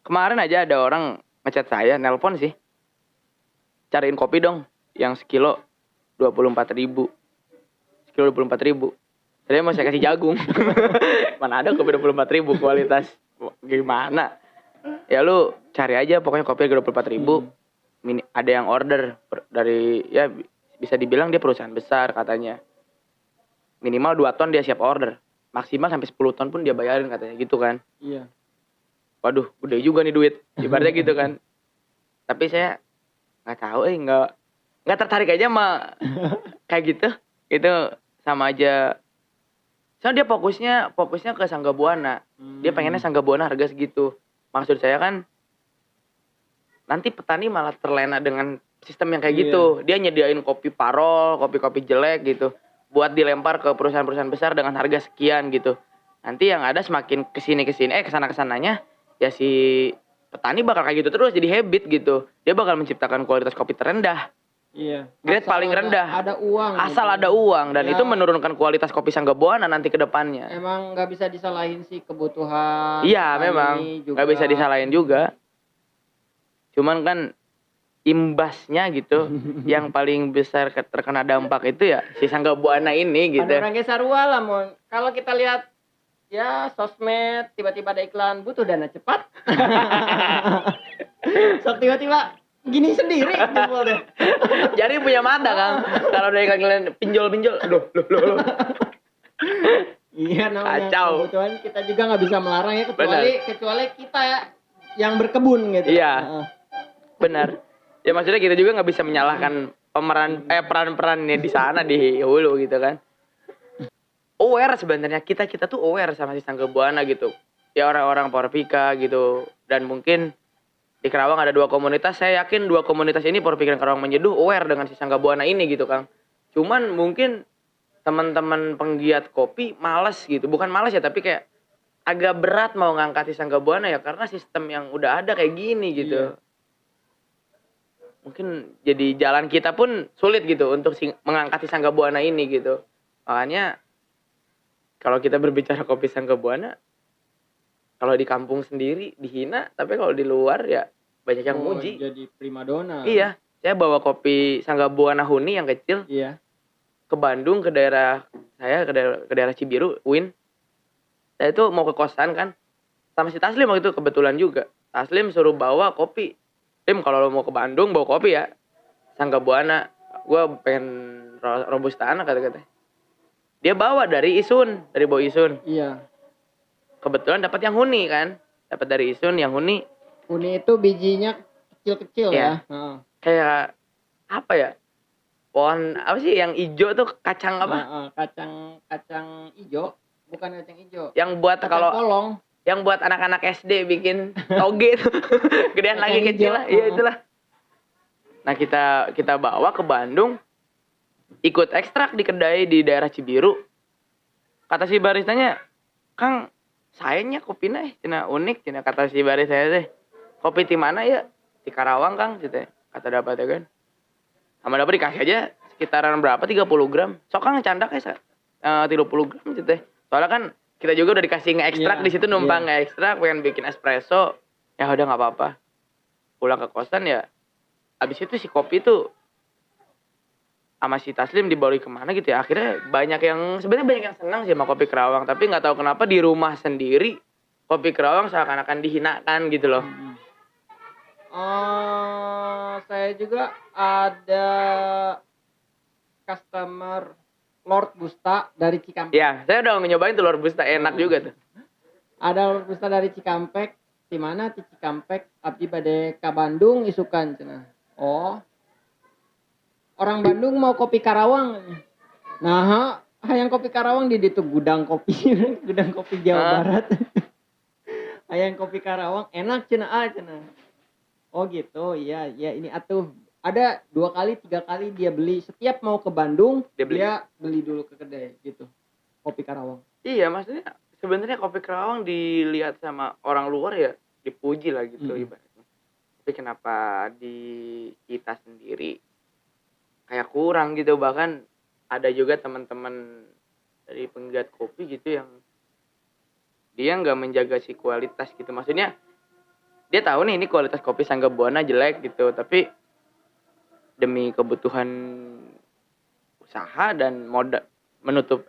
Kemarin aja ada orang ngechat saya, nelpon sih. Cariin kopi dong yang sekilo 24.000. Sekilo 24.000. Saya mau saya kasih jagung. Mana ada kopi 24.000 kualitas. Gimana? Ya lu cari aja pokoknya kopi 24.000. Ada yang order dari ya bisa dibilang dia perusahaan besar katanya. Minimal 2 ton dia siap order. Maksimal sampai 10 ton pun dia bayarin katanya gitu kan. Iya. Waduh, gede juga nih duit. Ibaratnya gitu kan. Tapi saya nggak tahu nggak tertarik aja sama kayak gitu. Itu sama aja. Soalnya dia fokusnya ke Sangga Buana. Dia pengennya Sangga Buana harga segitu. Maksud saya kan nanti petani malah terlena dengan sistem yang kayak gitu. Dia nyediain kopi parol, kopi-kopi jelek gitu. Buat dilempar ke perusahaan-perusahaan besar dengan harga sekian gitu. Nanti yang ada semakin kesini kesana-kesananya ya si petani bakal kayak gitu terus jadi habit gitu. Dia bakal menciptakan kualitas kopi terendah. Iya. Grade paling rendah. Ada uang. Asal gitu. ada uang dan Ya. itu menurunkan kualitas kopi Sangga Buana nanti ke depannya. Emang nggak bisa disalahin sih kebutuhan. Iya memang nggak bisa disalahin juga. Cuman kan imbasnya gitu yang paling besar terkena dampak itu ya si Sangga Buana ini gitu. Orangnya sarua lah mon. Kalau kita lihat ya sosmed tiba-tiba ada iklan butuh dana cepat. Sok tiba-tiba gini sendiri jempol deh. Jadi punya mata kan. Kalau dari iklan pinjol. Aduh, loh. Iya namanya Kacau. kebutuhan kita juga nggak bisa melarang ya kecuali kita ya yang berkebun gitu. Iya. Benar. Ya maksudnya kita juga nggak bisa menyalahkan peran-perannya di sana di hulu gitu kan. Aware sebenarnya kita tuh aware sama si Sangga Buana gitu. Ya orang-orang Porpika gitu dan mungkin di Kerawang ada 2 komunitas. Saya yakin 2 komunitas ini Porpika dan Kerawang Menyeduh aware dengan si Sangga Buana ini gitu Kang. Cuman mungkin teman-teman penggiat kopi malas gitu. Bukan malas ya tapi kayak agak berat mau ngangkat si Sangga Buana ya karena sistem yang udah ada kayak gini gitu. Iya. Mungkin jadi jalan kita pun sulit gitu untuk mengangkat si Sangga Buana ini gitu. Makanya kalau kita berbicara kopi Sangga Buana, kalau di kampung sendiri dihina, tapi kalau di luar ya banyak yang muji. Jadi primadona. Iya, saya bawa kopi Sangga Buana Huni yang kecil. Iya. Ke Bandung ke daerah saya ke daerah Cibiru, UIN. Saya itu mau ke kosan kan, sama si Taslim waktu itu kebetulan juga. Taslim suruh bawa kopi. Tim kalau lo mau ke Bandung bawa kopi ya. Sangga Buana, gue pengen robustaan kata-kata. Dia bawa dari Bau Isun. Iya. Kebetulan dapat yang Huni kan. Dapat dari Isun yang Huni. Huni itu bijinya kecil-kecil ya. Kayak apa ya? Pohon apa sih yang hijau tuh kacang apa? Kacang hijau, bukan kacang hijau. Yang buat kacang kalau polong. Yang buat anak-anak SD bikin toge tuh. Gedean lagi kecil lah. Iya itulah. Nah, kita bawa ke Bandung. Ikut ekstrak di kedai di daerah Cibiru. Kata si baristanya, "Kang, sayangnya kopinya cina unik," cina kata si baristanya teh. "Kopi di mana ya?" "Di Karawang, Kang," gitu. Kata dapatnya kan. Sama dapat dikasih aja sekitaran berapa 30 gram. Sok Kang candak ya 30 gram gitu. Soalnya kan kita juga udah dikasih nge-ekstrak di situ numpang nge-ekstrak pengen bikin espresso. Ya udah enggak apa-apa. Pulang ke kosan ya. Habis itu si kopi tuh sama si Taslim dibawa kemana gitu ya. Akhirnya sebenarnya banyak yang senang sih sama kopi Kerawang, tapi nggak tahu kenapa di rumah sendiri kopi Kerawang seakan-akan dihinakan gitu loh. Saya juga ada customer Lord Busta dari Cikampek. Ya, saya udah nyobain tuh Lord Busta, enak juga tuh. Ada Lord Busta dari Cikampek, di mana di Cikampek abdi bade ka Bandung isukan cenah. Oh. Orang Bandung mau kopi Karawang. Nah, hayang kopi Karawang di ditu gudang kopi, gudang kopi Jawa Barat. Hayang kopi Karawang enak cenah cenah. Oh gitu, iya ini atuh. Ada 2 kali 3 kali dia beli, setiap mau ke Bandung dia beli dulu ke kedai gitu. Kopi Karawang. Iya, maksudnya sebenarnya kopi Karawang dilihat sama orang luar ya dipuji lah gitu ibaratnya. Kopi Tapi kenapa di kita sendiri kayak kurang gitu, bahkan ada juga teman-teman dari penggiat kopi gitu yang dia nggak menjaga si kualitas gitu. Maksudnya dia tahu nih ini kualitas kopi Sangga Buana jelek gitu, tapi demi kebutuhan usaha dan modal menutup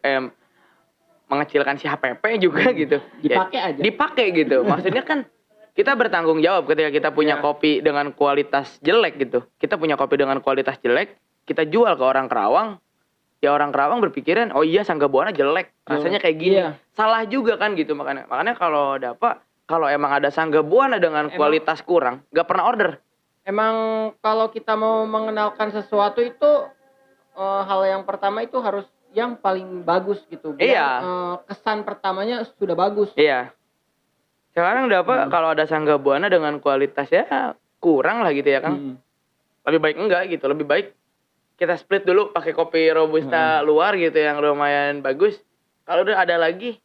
mengecilkan si HPP juga gitu. Dipakai Ya, aja. dipakai gitu. Maksudnya kan kita bertanggung jawab ketika kita punya Iya. kopi dengan kualitas jelek gitu. Kita punya kopi dengan kualitas jelek, kita jual ke orang Kerawang. Ya orang Kerawang berpikiran, oh iya Sangga Buana jelek, rasanya kayak gini. Iya. Salah juga kan gitu makanya. Makanya kalau emang ada Sangga Buana dengan kualitas kurang, nggak pernah order. Emang kalau kita mau mengenalkan sesuatu itu hal yang pertama itu harus yang paling bagus gitu. Biar, Iya. kesan pertamanya sudah bagus. Iya. Sekarang kalau ada Sangga Buana dengan kualitas ya kurang lah gitu ya Kang. Lebih baik enggak gitu, lebih baik kita split dulu pakai kopi robusta luar gitu yang lumayan bagus. Kalau udah ada lagi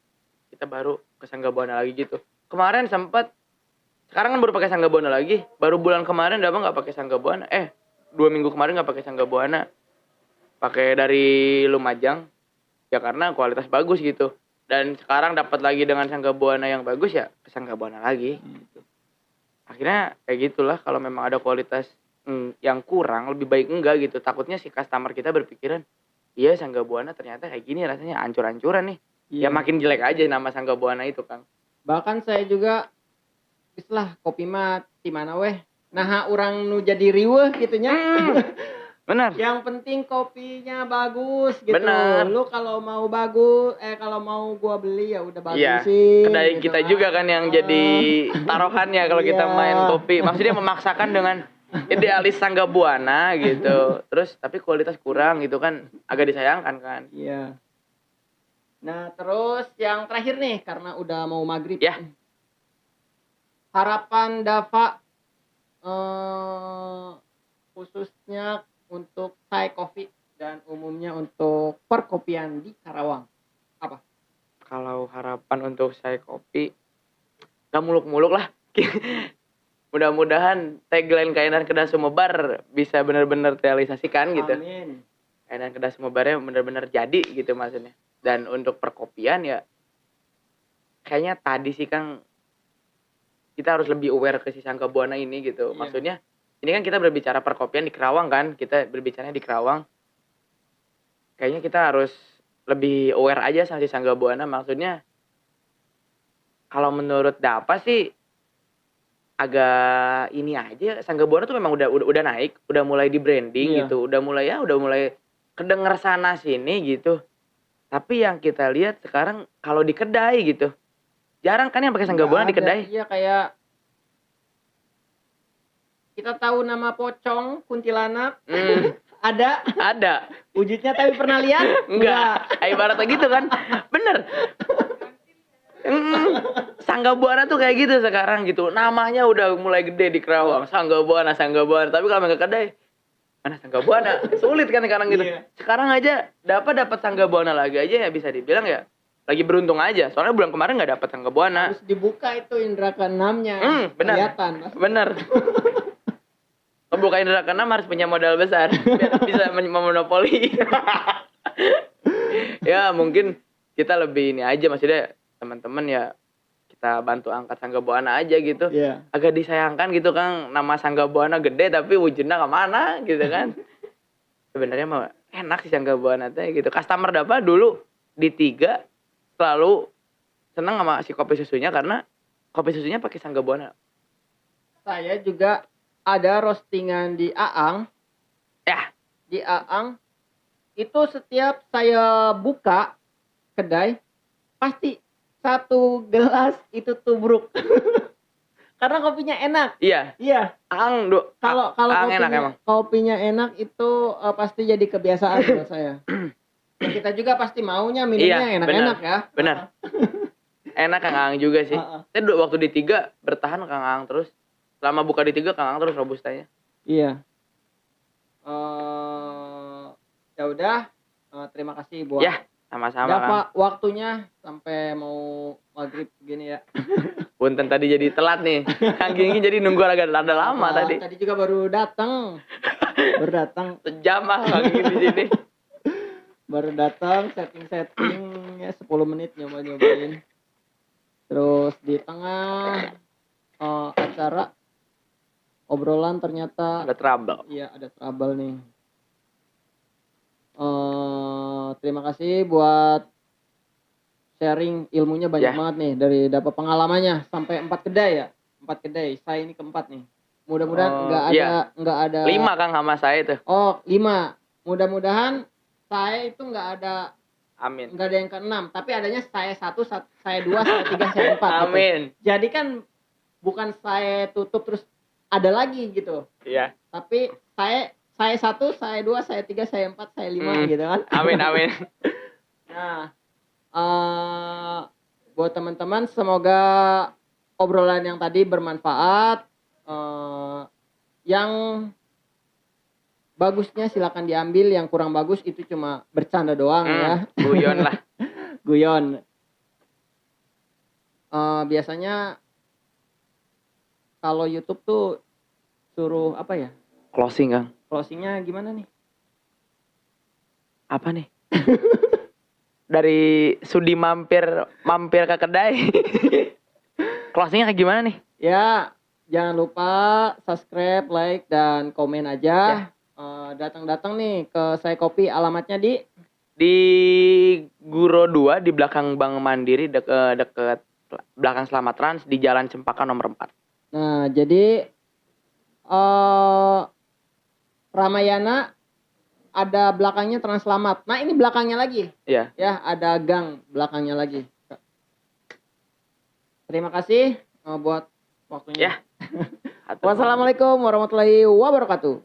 kita baru ke Sangga Buana lagi gitu. Kemarin sekarang kan baru pakai Sangga Buana lagi. Baru bulan kemarin nggak pakai Sangga Buana. 2 minggu kemarin nggak pakai Sangga Buana. Pakai dari Lumajang. Ya karena kualitas bagus gitu. Dan sekarang dapat lagi dengan Sangga Buana yang bagus ya ke Sangga Buana lagi gitu. Akhirnya kayak gitulah, kalau memang ada kualitas yang kurang lebih baik enggak gitu. Takutnya si customer kita berpikiran, iya Sangga Buana ternyata kayak gini rasanya ancur-ancuran nih. Ya makin jelek aja nama Sangga Buana itu Kang. Bahkan saya juga islah kopi mah di mana weh. Nah, orang nu jadi riweuh gitunya. Benar. Yang penting kopinya bagus gitu. Benar. Lu kalau mau bagus, kalau mau gua beli ya udah Iya. bagusin. Kedai gitu kita juga kan yang jadi taruhannya kalau kita Iya. main kopi. Maksudnya memaksakan dengan idealis Sangga Buana gitu. Terus tapi kualitas kurang gitu kan agak disayangkan kan. Iya. Nah, terus yang terakhir nih karena udah mau maghrib. Ya. Harapan Dava khususnya untuk Thai Coffee dan umumnya untuk perkopian di Karawang. Apa? Kalau harapan untuk saya kopi gak muluk-muluk lah. Mudah-mudahan tagline Kainan Kedah Sumebar bisa benar-benar terrealisasikan gitu. Amin. Kainan Kedah Sumebarnya benar-benar jadi gitu maksudnya. Dan untuk perkopian ya kayaknya tadi sih Kang kita harus lebih aware ke si Sangga Buana ini gitu. Iya. Maksudnya ini kan kita berbicara perkopian di Kerawang kan. Kita berbicaranya di Kerawang. Kayaknya kita harus lebih aware aja sama si Sangga Buana. Maksudnya kalau menurut Dapa sih agak ini aja. Sangga Buana tuh memang udah naik, udah mulai di branding gitu. Udah mulai kedenger sana sini gitu. Tapi yang kita lihat sekarang kalau di kedai gitu. Jarang kan yang pakai Sangga Buana di kedai. Iya, kayak kita tahu nama pocong, kuntilanak. Ada. Wujudnya tapi pernah lihat? Enggak. Ibaratnya gitu kan. Bener. Sangga Buana tuh kayak gitu sekarang gitu. Namanya udah mulai gede di Kerawang. Sangga Buana. Tapi kalau nggak kedai, mana Sangga Buana? Sulit kan sekarang gitu. Iya. Sekarang aja dapat Sangga Buana lagi aja ya bisa dibilang ya. Lagi beruntung aja. Soalnya bulan kemarin nggak dapat Sangga Buana. Harus dibuka itu indra keenamnya. Benar. Kelihatan. Bener. Membuka indra keenam harus punya modal besar biar bisa memonopoli. Ya mungkin kita lebih ini aja, maksudnya teman-teman ya kita bantu angkat Sangga Buana aja gitu. Iya. Agak disayangkan gitu Kang, nama Sangga Buana gede tapi wujudnya kemana gitu kan. Sebenarnya mah enak sih Sangga Buana teh gitu. Customer Dapa dulu di 3 selalu senang sama si kopi susunya karena kopi susunya pakai Sangga Buana. Saya juga ada roastingan di Aang. Ya. Di Aang itu setiap saya buka kedai pasti 1 gelas itu tubruk. Karena kopinya enak. Iya. Iya. Aang Kalau enak emang. kopinya enak itu pasti jadi kebiasaan buat saya. Ya, kita juga pasti maunya minumnya enak-enak ya. Benar. Enak Kang Aang juga sih. Saya waktu di 3 bertahan Kang Aang terus. Selama buka di 3 Kang Aang terus robustanya. Iya. Ya udah, terima kasih buat Sama-sama Ya Kang. Pak, waktunya sampai mau maghrib begini ya. Punten tadi jadi telat nih. Kang Ginggi jadi nunggu agak rada lama Apa, tadi. Tadi juga baru datang. Baru datang, Sejam ah Kang Ginggi di sini. setting ya 10 menit nyobain. Terus di tengah acara obrolan ternyata Ada trouble. iya ada trouble nih. Terima kasih buat sharing ilmunya banyak Ya. banget nih dari dapat pengalamannya sampai 4 kedai ya. 4 kedai. Saya ini keempat nih. Mudah-mudahan Iya. nggak ada 5 Kang sama saya tuh. Oh, 5. Mudah-mudahan saya itu nggak ada Amin. yang ke-6, tapi adanya saya 1, saya 2, saya 3, saya 4 gitu. Amin. Jadi kan bukan saya tutup terus ada lagi gitu. Iya. Tapi saya 1, saya 2, saya 3, saya 4, saya 5 gitu kan. Amin amin. Nah, buat teman-teman semoga obrolan yang tadi bermanfaat. Yang bagusnya silakan diambil, yang kurang bagus itu cuma bercanda doang ya. Guyon lah. Guyon. Biasanya kalau YouTube tuh suruh apa ya? Closing Kang. Closingnya gimana nih? Apa nih? Dari Sudi mampir ke kedai. Closingnya kayak gimana nih? Ya, jangan lupa subscribe, like, dan komen aja. Datang-datang nih ke Saya Kopi, alamatnya di Guro 2 di belakang Bank Mandiri deket belakang Selamat Trans di Jalan Cempaka nomor 4. Nah, jadi Ramayana ada belakangnya Trans Slamet. Nah, ini belakangnya lagi. Iya. Ya, ada gang belakangnya lagi. Terima kasih buat waktunya. Ya. Wassalamualaikum warahmatullahi wabarakatuh.